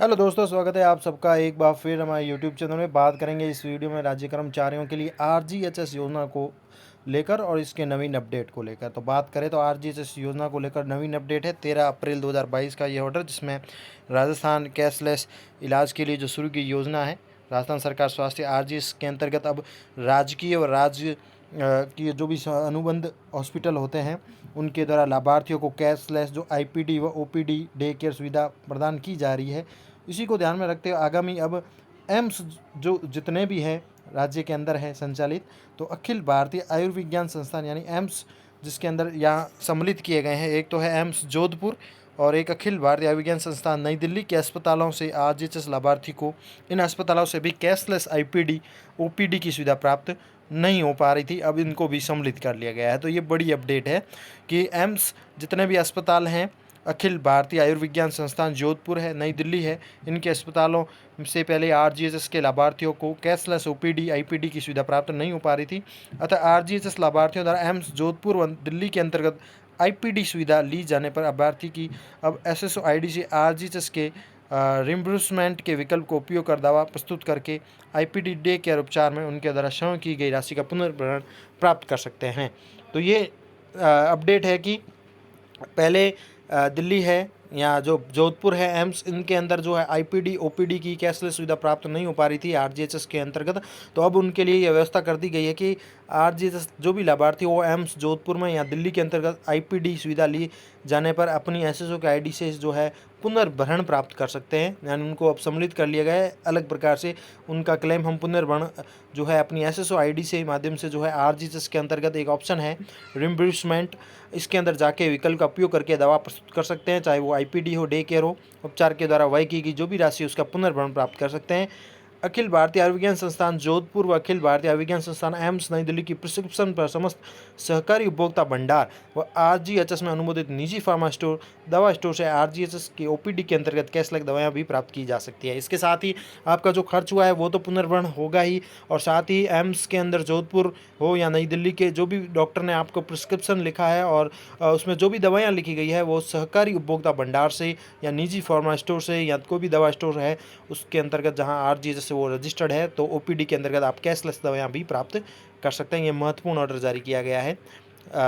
Hello दोस्तों, स्वागत है आप सबका एक बार फिर हमारे यूट्यूब चैनल में। बात करेंगे इस वीडियो में राज्य कर्मचारियों के लिए आरजीएचएस योजना को लेकर और इसके नवीन अपडेट को लेकर। तो बात करें तो आरजीएचएस योजना को लेकर नवीन अपडेट है 13 अप्रैल 2022 का ये ऑर्डर, जिसमें राजस्थान कैशलेस इलाज के लिए जो शुरू की योजना है राजस्थान सरकार स्वास्थ्य आरजीएस के अंतर्गत अब राजकीय और राज्य की जो भी अनुबंध हॉस्पिटल होते हैं उनके द्वारा लाभार्थियों को कैशलेस जो आईपीडी व ओपीडी डे केयर सुविधा प्रदान की जा रही है। इसी को ध्यान में रखते हुए आगामी अब एम्स जो जितने भी हैं राज्य के अंदर है संचालित, तो अखिल भारतीय आयुर्विज्ञान संस्थान यानी एम्स जिसके अंदर यहाँ सम्मिलित किए गए हैं, एक तो है एम्स जोधपुर और एक अखिल भारतीय आयुर्विज्ञान संस्थान नई दिल्ली के अस्पतालों से आरजीएचएस लाभार्थी को इन अस्पतालों से भी कैशलेस आईपीडी ओपीडी की सुविधा प्राप्त नहीं हो पा रही थी, अब इनको भी सम्मिलित कर लिया गया है। तो ये बड़ी अपडेट है कि एम्स जितने भी अस्पताल हैं, अखिल भारतीय आयुर्विज्ञान संस्थान जोधपुर है, नई दिल्ली है, इनके अस्पतालों से पहले आरजीएचएस के लाभार्थियों को कैशलेस ओपीडी आईपीडी की सुविधा प्राप्त नहीं हो पा रही थी। अतः आरजीएचएस लाभार्थियों द्वारा एम्स जोधपुर व दिल्ली के अंतर्गत आईपीडी सुविधा ली जाने पर लाभार्थी की अब एसएसओ आईडी से आरजीएचएस के रिम्बर्समेंट के विकल्प को उपयोग कर दावा प्रस्तुत करके आईपीडी डे केयर उपचार में उनके द्वारा स्वयं की गई राशि का पुनर्भरण प्राप्त कर सकते हैं। तो ये अपडेट है कि पहले दिल्ली है या जो जोधपुर है एम्स, इनके अंदर जो है आईपीडी ओपीडी की कैशलेस सुविधा प्राप्त नहीं हो पा रही थी आरजीएचएस के अंतर्गत। तो अब उनके लिए यह व्यवस्था कर दी गई है कि आरजीएचएस जो भी लाभार्थी वो एम्स जोधपुर में या दिल्ली के अंतर्गत आईपीडी सुविधा ली जाने पर अपनी एसएसओ के आईडी से जो है पुनर्भरण प्राप्त कर सकते हैं, यानी उनको अब सम्मिलित कर लिया गया है अलग प्रकार से। उनका क्लेम हम पुनर्भरण जो है अपनी एसएसओ आईडी से माध्यम से जो है आरजीएचएस के अंतर्गत एक ऑप्शन है रिम्बर्समेंट, इसके अंदर जाके विकल्प का उपयोग करके दवा प्रस्तुत कर सकते हैं, चाहे वो आईपीडी हो डे केयर हो, उपचार के द्वारा व्यय की गई जो भी राशि उसका पुनर्भरण प्राप्त कर सकते हैं। अखिल भारतीय आयुर्विज्ञान संस्थान जोधपुर व अखिल भारतीय आयुर्विज्ञान संस्थान एम्स नई दिल्ली की प्रिस्क्रिप्शन पर समस्त सहकारी उपभोक्ता भंडार व आरजीएचएस में अनुमोदित निजी फार्मा स्टोर दवा स्टोर से आरजीएचएस की ओपीडी के अंतर्गत कैशलेस दवाएं भी प्राप्त की जा सकती है। इसके साथ ही आपका जो खर्च हुआ है वो तो पुनर्भरण होगा ही, और साथ ही एम्स के अंदर जोधपुर हो या नई दिल्ली के जो भी डॉक्टर ने आपको प्रिस्क्रिप्शन लिखा है और उसमें जो भी दवाइयाँ लिखी गई है वो सहकारी उपभोक्ता भंडार से या निजी फार्मा स्टोर से या कोई भी दवा स्टोर है उसके अंतर्गत जहाँ आरजीएचएस से वो रजिस्टर्ड है, तो ओपीडी के अंतर्गत आप कैशलेस दवाइयाँ भी प्राप्त कर सकते हैं। ये महत्वपूर्ण ऑर्डर जारी किया गया है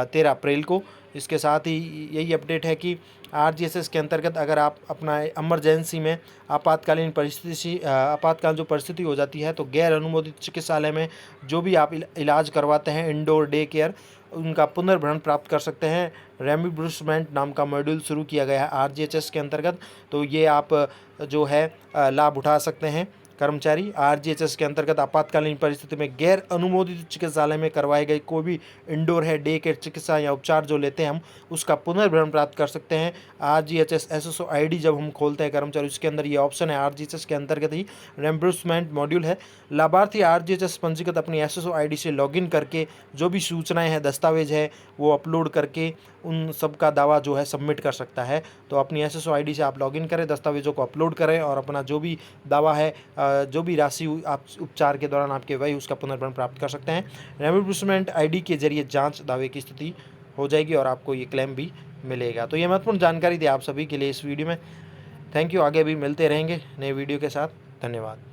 13 अप्रैल को। इसके साथ ही यही अपडेट है कि आरजीएचएस के अंतर्गत अगर आप अपना इमरजेंसी में आपातकालीन परिस्थिति आपातकाल जो परिस्थिति हो जाती है, तो गैर अनुमोदित चिकित्सालय में जो भी आप इलाज करवाते हैं इंडोर डे केयर, उनका पुनर्भरण प्राप्त कर सकते हैं। रेम्बर्समेंट नाम का मॉड्यूल शुरू किया गया है आरजीएचएस के अंतर्गत, तो ये आप जो है लाभ उठा सकते हैं। कर्मचारी आरजीएचएस के अंतर्गत आपातकालीन परिस्थिति में गैर अनुमोदित चिकित्सालय में करवाए गए कोई भी इंडोर है डे केयर चिकित्सा या उपचार जो लेते हैं हम, उसका पुनर्भरण प्राप्त कर सकते हैं। आरजीएचएस एसएसओ आईडी जब हम खोलते हैं कर्मचारी, उसके अंदर ये ऑप्शन है आरजीएचएस के अंतर्गत ही रेम्बर्समेंट मॉड्यूल है। लाभार्थी आरजीएचएस पंजीकृत अपनी एसएसओ आईडी से लॉगिन करके जो भी सूचनाएं हैं दस्तावेज है वो अपलोड करके उन सब का दावा जो है सबमिट कर सकता है। तो अपनी एसएसओ आईडी से आप लॉगिन करें, दस्तावेजों को अपलोड करें और अपना जो भी दावा है जो भी राशि आप उपचार के दौरान आपके व्यय उसका पुनर्भरण प्राप्त कर सकते हैं। रेम्बर्समेंट आईडी के जरिए जांच दावे की स्थिति हो जाएगी और आपको ये क्लेम भी मिलेगा। तो ये महत्वपूर्ण जानकारी थी आप सभी के लिए इस वीडियो में। Thank you. आगे भी मिलते रहेंगे नए वीडियो के साथ। धन्यवाद।